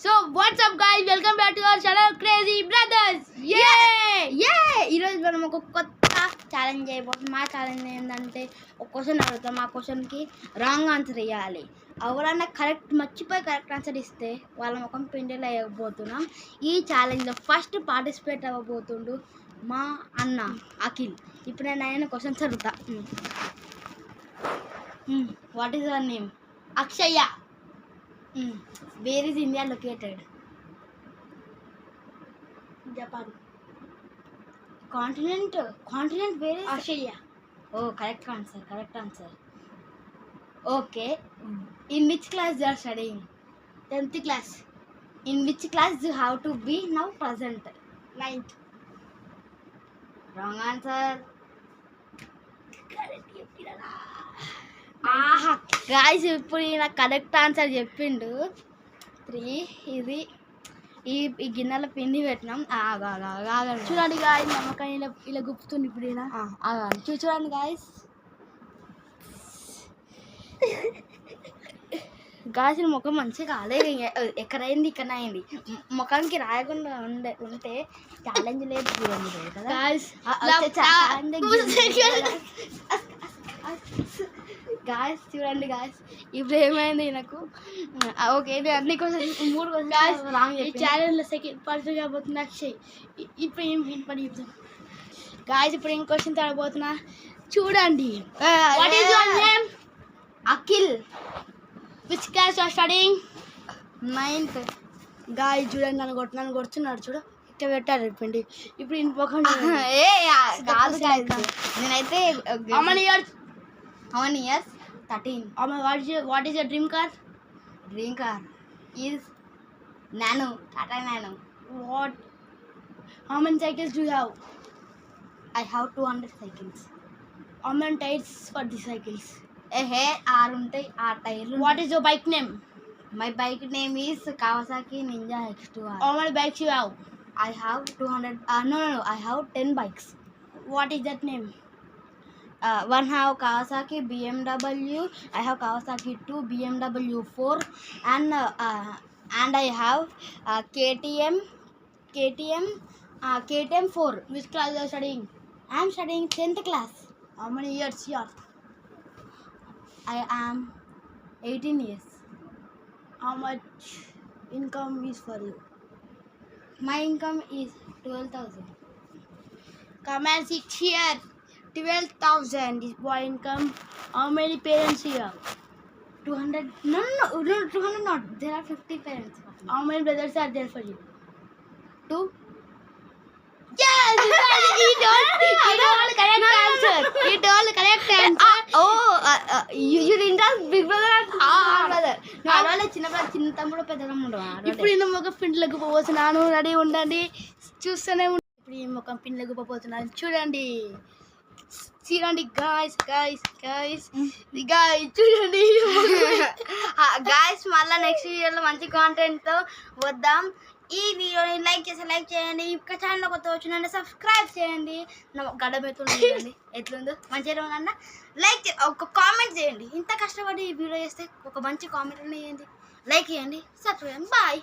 So what's up guys, welcome back to our channel Crazy Brothers. ఈరోజు మనం ఒక కొత్త ఛాలెంజ్ చేయబోతున్నాం. మా ఛాలెంజ్ ఏంటంటే ఒక క్వశ్చన్ అడుగుతాం, ఆ క్వశ్చన్కి రాంగ్ ఆన్సర్ ఇవ్వాలి. ఎవరన్నా మర్చిపోయి కరెక్ట్ ఆన్సర్ ఇస్తే వాళ్ళ ముఖం పిండిలో వేయకపోతున్నాం. ఈ ఛాలెంజ్లో ఫస్ట్ పార్టిసిపేట్ అవ్వబోతుండు మా అన్న అఖిల్. ఇప్పుడు నేను ఆయన క్వశ్చన్స్ అడుగుతా. What is your name? Akshaya. Where is India located? Japan. Continent where is? Australia. Oh correct answer. Okay, in which class you are studying? 10th class. In which class you have to be now present? 9th. Wrong answer. Guys ఇప్పుడు ఈయన correct answer చెప్పిండు. 3. ఇది ఈ గిన్నెల పిండి పెట్టినాం. చూడండి guys, నమ్మకం ఇలా గుప్పుతుంది ఇప్పుడు ఈయన. చూడండి గాయస్. గాసిన ముఖం మంచిగా కాలేదు. ఎక్కడైంది ఇక్కడ అయింది. ముఖానికి రాయకుండా ఉంటే ఛాలెంజ్ లేదు కదా గాయస్. చూడండి గాయస్, ఇప్పుడు ఏమైంది నాకు. ఓకే, అన్ని క్వశ్చన్ 3 క్వశ్చన్ రాంగ్. ఈ ఛాలెంజ్లో సెకండ్ పార్టిసిపేట్ కాబోతున్నా అక్షయ్. ఇప్పుడు ఏం పని చెప్తాం గాయస్. ఇప్పుడు ఏం క్వశ్చన్ అడగబోతున్నా చూడండి. What is your name? Akhil. Which class you are studying? 9th. Guys చూడండి, నన్ను కొడుతున్నాడు చూడు. ఇట్లా పెట్టారు చెప్పిండి. ఇప్పుడు ఇంటి పక్కన కాదు నేనైతే how many years? 13. What is your dream car? Dream car is Nano, Tata Nano. How many cycles do you have? I have 200 cycles. How many tires for the cycles? 6 ఉంటాయి, 6 టైర్లు. What is your bike name? My bike name is Kawasaki Ninja X2R. How many bikes you have? I have 200. No, I have 10 bikes. What is that name? One have Kawasaki BMW. I have Kawasaki 2, BMW 4, and I have KTM 4. Which class you are studying? I am studying 10th class. How many years you are? I am 18 years. How much income is for you? My income is 12,000. Come and sit here. 12,000 is boy income. How many parents you have? 200. No, 200 not. There are 50 parents. How many brothers are there for you? 2. Yes! He told correct answer. You didn't ask big brother and small brother. No, చిన్న తమ్ముడు పెద్ద తమ్ముడు. ఇప్పుడు ఈ ముఖం పిండిలకు పోతున్నాను. Ready ఉండండి, చూస్తూనే ఉండండి. ఇప్పుడు ఈ ముఖం పిండిలకు పోతున్నాను చూడండి. గాయస్ చూడండి. గాయస్ మళ్ళీ నెక్స్ట్ వీడియోలో మంచి కాంటెంట్తో వద్దాం. ఈ వీడియోని లైక్ చేయండి. ఇంకా ఛానల్ కొత్త వచ్చిందంటే సబ్స్క్రైబ్ చేయండి. గడబెత్తుండి ఎట్లుందో మంచిగా కన్నా లైక్ ఒక కామెంట్ చేయండి. ఇంత కష్టపడి ఈ వీడియో చేస్తే ఒక మంచి కామెంట్ చేయండి, లైక్ చేయండి, సబ్స్క్రైబ్. బాయ్.